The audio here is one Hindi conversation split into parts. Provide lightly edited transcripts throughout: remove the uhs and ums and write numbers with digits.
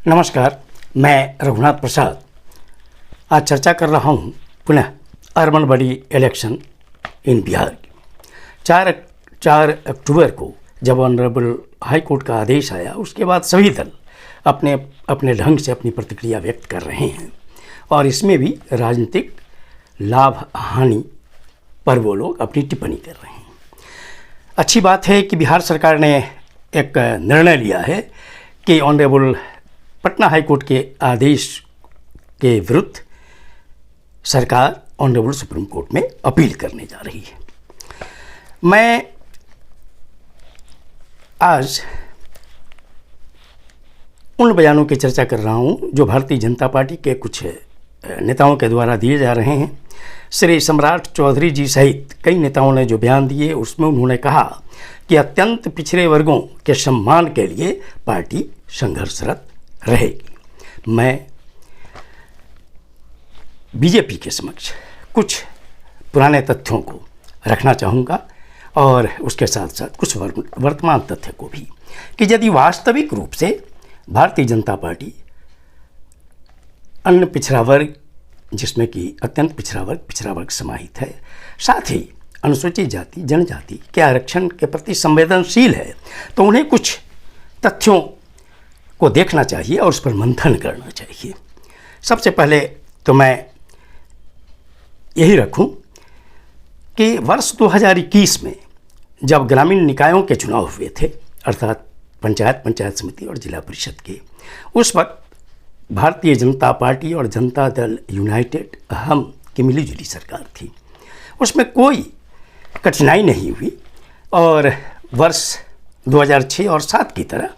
नमस्कार, मैं रघुनाथ प्रसाद आज चर्चा कर रहा हूँ पुनः urban body election in Bihar की। 4 अक्टूबर को जब ऑनरेबल हाई कोर्ट का आदेश आया, उसके बाद सभी दल अपने अपने ढंग से अपनी प्रतिक्रिया व्यक्त कर रहे हैं और इसमें भी राजनीतिक लाभ हानि पर वो लोग अपनी टिप्पणी कर रहे हैं। अच्छी बात है कि बिहार सरकार ने एक निर्णय लिया है कि ऑनरेबल पटना हाई कोर्ट के आदेश के विरुद्ध सरकार ऑनरेबल सुप्रीम कोर्ट में अपील करने जा रही है। मैं आज उन बयानों की चर्चा कर रहा हूं जो भारतीय जनता पार्टी के कुछ नेताओं के द्वारा दिए जा रहे हैं। श्री सम्राट चौधरी जी सहित कई नेताओं ने जो बयान दिए, उसमें उन्होंने कहा कि अत्यंत पिछड़े वर्गों के सम्मान के लिए पार्टी संघर्षरत रहेगी। मैं बीजेपी के समक्ष कुछ पुराने तथ्यों को रखना चाहूँगा और उसके साथ साथ कुछ वर्तमान तथ्य को भी, कि यदि वास्तविक रूप से भारतीय जनता पार्टी अन्य पिछड़ा वर्ग, जिसमें कि अत्यंत पिछड़ा वर्ग समाहित है, साथ ही अनुसूचित जाति जनजाति के आरक्षण के प्रति संवेदनशील है, तो उन्हें कुछ तथ्यों को देखना चाहिए और उस पर मंथन करना चाहिए। सबसे पहले तो मैं यही रखूं कि वर्ष 2021 में जब ग्रामीण निकायों के चुनाव हुए थे, अर्थात पंचायत समिति और जिला परिषद के, उस वक्त भारतीय जनता पार्टी और जनता दल यूनाइटेड हम की मिलीजुली सरकार थी। उसमें कोई कठिनाई नहीं हुई और वर्ष 2006 और 2007 की तरह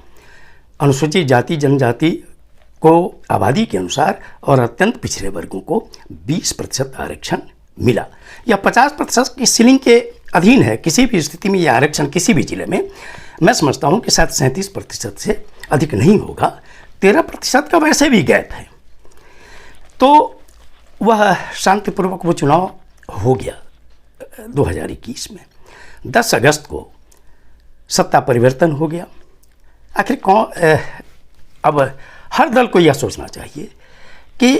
अनुसूचित जाति जनजाति को आबादी के अनुसार और अत्यंत पिछड़े वर्गों को 20% आरक्षण मिला। यह 50% की सीलिंग के अधीन है। किसी भी स्थिति में यह आरक्षण किसी भी जिले में, मैं समझता हूँ कि शायद 37% से अधिक नहीं होगा। 13% का वैसे भी गैप है। तो वह शांतिपूर्वक वो चुनाव हो गया 2021 में। 10 अगस्त को सत्ता परिवर्तन हो गया। आखिर अब हर दल को यह सोचना चाहिए कि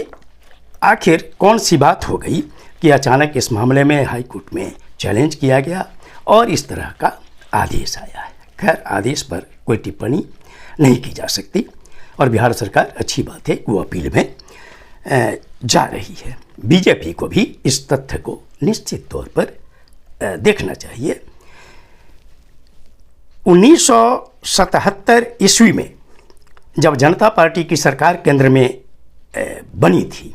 आखिर कौन सी बात हो गई कि अचानक इस मामले में हाई कोर्ट में चैलेंज किया गया और इस तरह का आदेश आया है। खैर, आदेश पर कोई टिप्पणी नहीं की जा सकती और बिहार सरकार, अच्छी बात है, वो अपील में जा रही है। बीजेपी को भी इस तथ्य को निश्चित तौर पर देखना चाहिए। 1977 ईस्वी में जब जनता पार्टी की सरकार केंद्र में बनी थी,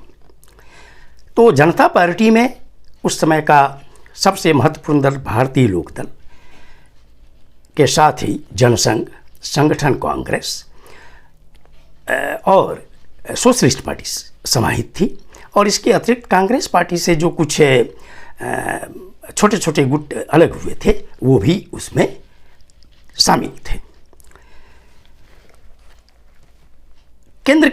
तो जनता पार्टी में उस समय का सबसे महत्वपूर्ण दल भारतीय लोक दल के साथ ही जनसंघ, संगठन कांग्रेस और सोशलिस्ट पार्टी समाहित थी और इसके अतिरिक्त कांग्रेस पार्टी से जो कुछ छोटे छोटे गुट अलग हुए थे, वो भी उसमें शामिल थे। केंद्र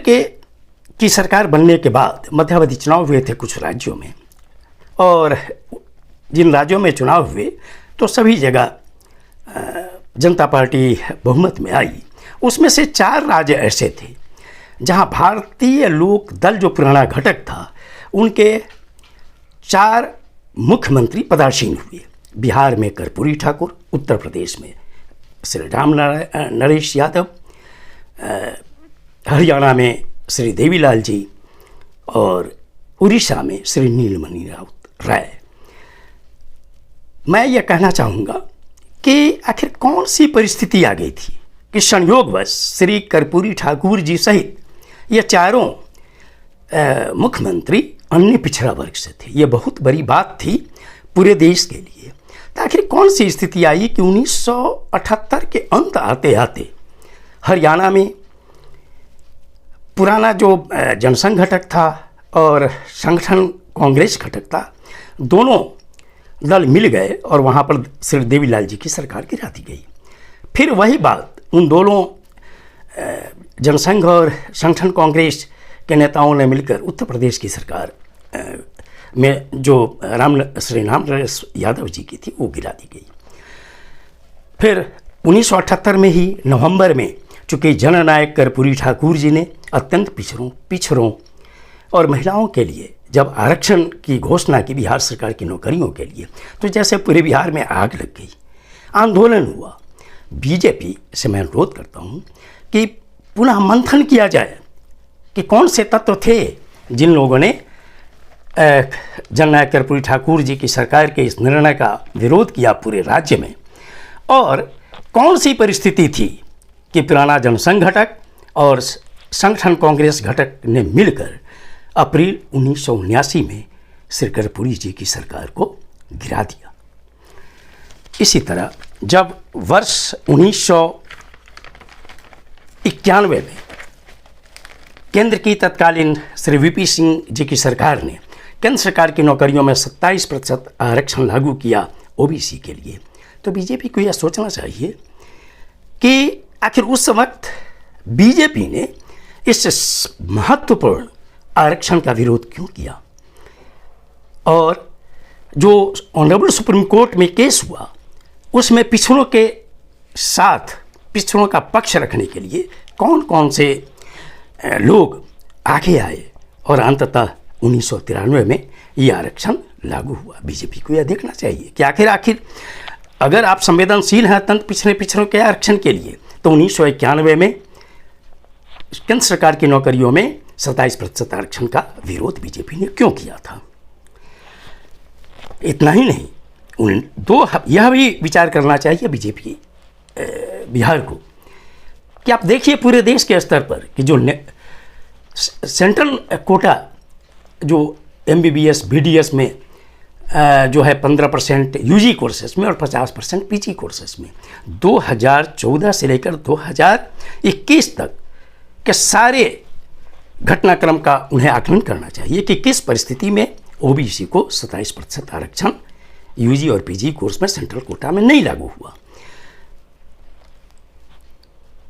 की सरकार बनने के बाद मध्यावधि चुनाव हुए थे कुछ राज्यों में, और जिन राज्यों में चुनाव हुए तो सभी जगह जनता पार्टी बहुमत में आई। उसमें से 4 राज्य ऐसे थे जहां भारतीय लोक दल जो पुराना घटक था, उनके 4 मुख्यमंत्री पदासीन हुए। बिहार में कर्पूरी ठाकुर, उत्तर प्रदेश में श्री राम नरेश यादव, हरियाणा में श्री देवीलाल जी और उड़ीसा में श्री नीलमणि राय। मैं यह कहना चाहूँगा कि आखिर कौन सी परिस्थिति आ गई थी कि संयोगवश श्री कर्पूरी ठाकुर जी सहित ये चारों मुख्यमंत्री अन्य पिछड़ा वर्ग से थे। ये बहुत बड़ी बात थी पूरे देश के लिए। तो आखिर कौन सी स्थिति आई कि 1978 के अंत आते आते हरियाणा में पुराना जो जनसंघ घटक था और संगठन कांग्रेस घटक था, दोनों दल मिल गए और वहाँ पर श्री देवीलाल जी की सरकार गिरा दी गई। फिर वही बात उन दोनों जनसंघ और संगठन कांग्रेस के नेताओं ने मिलकर उत्तर प्रदेश की सरकार में जो श्री राम नरेश यादव जी की थी, वो गिरा दी गई। फिर 1978 में ही नवंबर में चूँकि जननायक कर्पूरी ठाकुर जी ने अत्यंत पिछड़ों और महिलाओं के लिए जब आरक्षण की घोषणा की बिहार सरकार की नौकरियों के लिए, तो जैसे पूरे बिहार में आग लग गई, आंदोलन हुआ। बीजेपी से मैं अनुरोध करता हूँ कि पुनः मंथन किया जाए कि कौन से तत्व थे जिन लोगों ने जननायक कर्पूरी ठाकुर जी की सरकार के इस निर्णय का विरोध किया पूरे राज्य में, और कौन सी परिस्थिति थी कि पुराना जनसंघ घटक और संगठन कांग्रेस घटक ने मिलकर अप्रैल 1979 में श्री कर्पूरी जी की सरकार को गिरा दिया। इसी तरह जब वर्ष 1991 में केंद्र की तत्कालीन श्री वीपी सिंह जी की सरकार ने केंद्र सरकार की नौकरियों में 27% आरक्षण लागू किया ओबीसी के लिए, तो बीजेपी को यह सोचना चाहिए कि आखिर उस वक्त बीजेपी ने इस महत्वपूर्ण आरक्षण का विरोध क्यों किया, और जो ऑनरेबल सुप्रीम कोर्ट में केस हुआ उसमें पिछड़ों के साथ पिछड़ों का पक्ष रखने के लिए कौन कौन से लोग आगे आए, और अंततः 1993 में ये आरक्षण लागू हुआ। बीजेपी को यह देखना चाहिए कि आखिर अगर आप संवेदनशील हैं अत्यंत पिछड़ों के आरक्षण के लिए, तो 1991 में केंद्र सरकार की नौकरियों में 27% आरक्षण का विरोध बीजेपी ने क्यों किया था। इतना ही नहीं, यह भी विचार करना चाहिए बीजेपी बिहार को कि आप देखिए पूरे देश के स्तर पर कि जो सेंट्रल कोटा जो MBBS BDS में जो है 15% यूजी कोर्सेस में और 50% पीजी कोर्सेस में 2014 से लेकर 2021 तक के सारे घटनाक्रम का उन्हें आकलन करना चाहिए कि किस परिस्थिति में ओबीसी को 27% आरक्षण यूजी और पीजी कोर्स में सेंट्रल कोटा में नहीं लागू हुआ।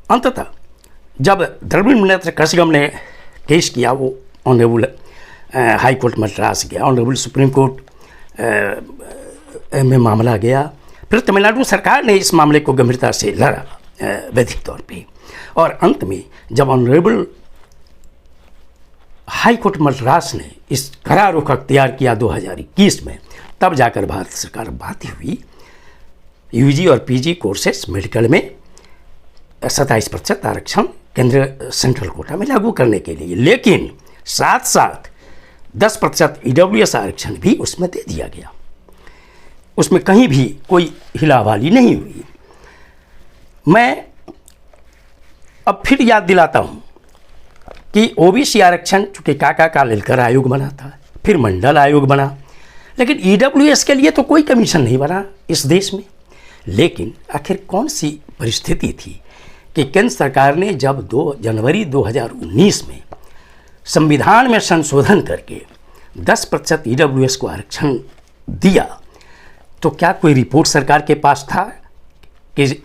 अंततः जब द्रविड़ मुनेत्र कसगम ने केस किया, वो ऑनरेबल हाई कोर्ट मद्रास गया, ऑनरेबल सुप्रीम कोर्ट में मामला गया, फिर तमिलनाडु सरकार ने इस मामले को गंभीरता से लड़ा वैधिक तौर पे, और अंत में जब ऑनरेबल हाई कोर्ट मद्रास ने इस कड़ा रुख अख्तियार किया 2021 में, तब जाकर भारत सरकार बाध्य हुई यूजी और पीजी कोर्सेस मेडिकल में 27% आरक्षण केंद्र सेंट्रल कोटा में लागू करने के लिए, लेकिन साथ साथ 10% EWS आरक्षण भी उसमें दे दिया गया। उसमें कहीं भी कोई हिलावाली नहीं हुई। मैं अब फिर याद दिलाता हूँ कि ओबीसी आरक्षण चूँकि काका कालेलकर आयोग बना था, फिर मंडल आयोग बना, लेकिन EWS के लिए तो कोई कमीशन नहीं बना इस देश में। लेकिन आखिर कौन सी परिस्थिति थी कि केंद्र सरकार ने जब 2 जनवरी 2019 में संविधान में संशोधन करके 10% EWS को आरक्षण दिया, तो क्या कोई रिपोर्ट सरकार के पास था कि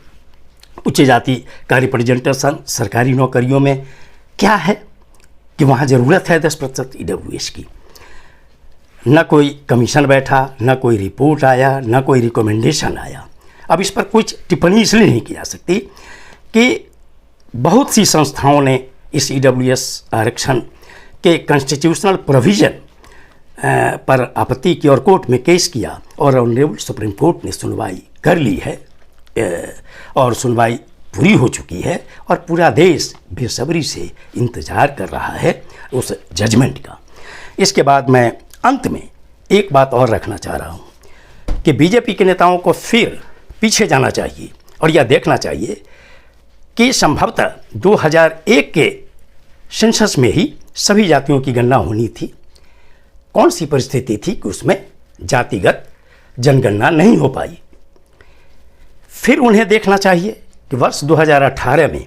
उच्च जाति का रिप्रेजेंटेशन सरकारी नौकरियों में क्या है, कि वहाँ ज़रूरत है 10% EWS की? न कोई कमीशन बैठा, न कोई रिपोर्ट आया, न कोई रिकमेंडेशन आया। अब इस पर कुछ टिप्पणी इसलिए नहीं की जा सकती कि बहुत सी संस्थाओं ने इस EWS आरक्षण के कॉन्स्टिट्यूशनल प्रोविज़न पर आपत्ति की और कोर्ट में केस किया, और ऑनरेबल सुप्रीम कोर्ट ने सुनवाई कर ली है और सुनवाई पूरी हो चुकी है, और पूरा देश बेसब्री से इंतज़ार कर रहा है उस जजमेंट का। इसके बाद मैं अंत में एक बात और रखना चाह रहा हूँ कि बीजेपी के नेताओं को फिर पीछे जाना चाहिए और यह देखना चाहिए कि संभवतः 2001 के सेंसस में ही सभी जातियों की गणना होनी थी। कौन सी परिस्थिति थी कि उसमें जातिगत जनगणना नहीं हो पाई? फिर उन्हें देखना चाहिए कि वर्ष 2018 में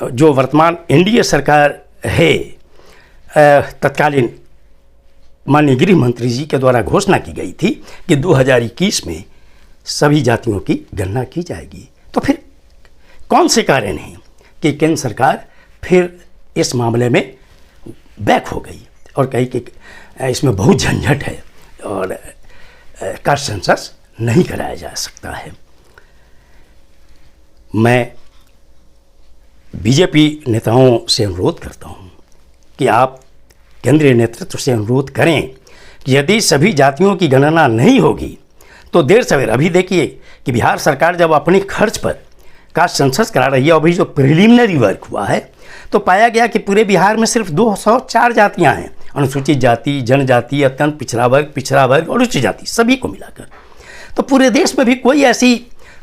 जो वर्तमान एनडीए सरकार है, तत्कालीन माननीय गृह मंत्री जी के द्वारा घोषणा की गई थी कि 2021 में सभी जातियों की गणना की जाएगी। तो फिर कौन से कारण हैं कि केंद्र सरकार फिर इस मामले में बैक हो गई और कही कि इसमें बहुत झंझट है और कास्ट सेंसस नहीं कराया जा सकता है? मैं बीजेपी नेताओं से अनुरोध करता हूँ कि आप केंद्रीय नेतृत्व से अनुरोध करें कि यदि सभी जातियों की गणना नहीं होगी तो देर सवेर, अभी देखिए कि बिहार सरकार जब अपने खर्च पर कास्ट सेंसस करा रही है, अभी जो प्रिलिमिनरी वर्क हुआ है तो पाया गया कि पूरे बिहार में सिर्फ 204 जातियां हैं, अनुसूचित जाति, जनजाति, अत्यंत पिछड़ा वर्ग और उच्च जाति सभी को मिलाकर। तो पूरे देश में भी कोई ऐसी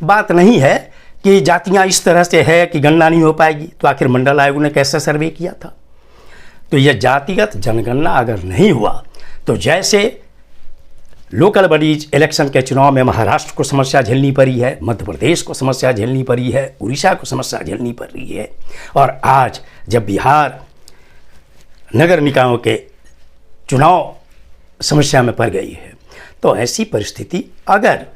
बात नहीं है कि जातियां इस तरह से है कि गणना नहीं हो पाएगी। तो आखिर मंडल आयोग ने कैसे सर्वे किया था? तो यह जातिगत जनगणना अगर नहीं हुआ तो जैसे लोकल बॉडीज इलेक्शन के चुनाव में महाराष्ट्र को समस्या झेलनी पड़ी है, मध्य प्रदेश को समस्या झेलनी पड़ी है, उड़ीसा को समस्या झेलनी पड़ रही है, और आज जब बिहार नगर निकायों के चुनाव समस्या में पड़ गई है, तो ऐसी परिस्थिति अगर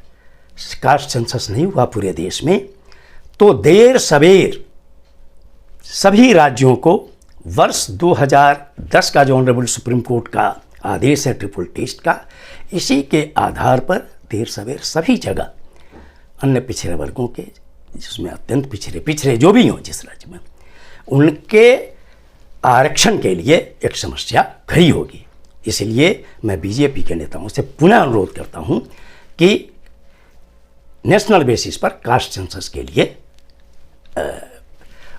कास्ट सेंसस नहीं हुआ पूरे देश में तो देर सवेर सभी राज्यों को वर्ष 2010 का जो ऑनरेबल सुप्रीम कोर्ट का आदेश है ट्रिपल टेस्ट का, इसी के आधार पर देर सवेर सभी जगह अन्य पिछड़े वर्गों के, जिसमें अत्यंत पिछड़े जो भी हों जिस राज्य में, उनके आरक्षण के लिए एक समस्या खड़ी होगी। इसलिए मैं बीजेपी के नेताओं से पुनः अनुरोध करता हूं कि नेशनल बेसिस पर कास्ट सेंसस के लिए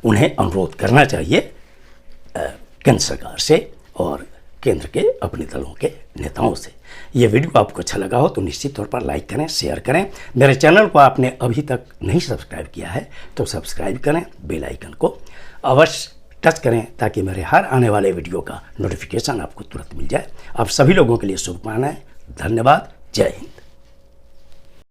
उन्हें अनुरोध करना चाहिए केंद्र सरकार से और केंद्र के अपने दलों के नेताओं से। ये वीडियो आपको अच्छा लगा हो तो निश्चित तौर पर लाइक करें, शेयर करें। मेरे चैनल को आपने अभी तक नहीं सब्सक्राइब किया है तो सब्सक्राइब करें, बेल आइकन को अवश्य टच करें ताकि मेरे हर आने वाले वीडियो का नोटिफिकेशन आपको तुरंत मिल जाए। आप सभी लोगों के लिए शुभकामनाएं। धन्यवाद। जय हिंद।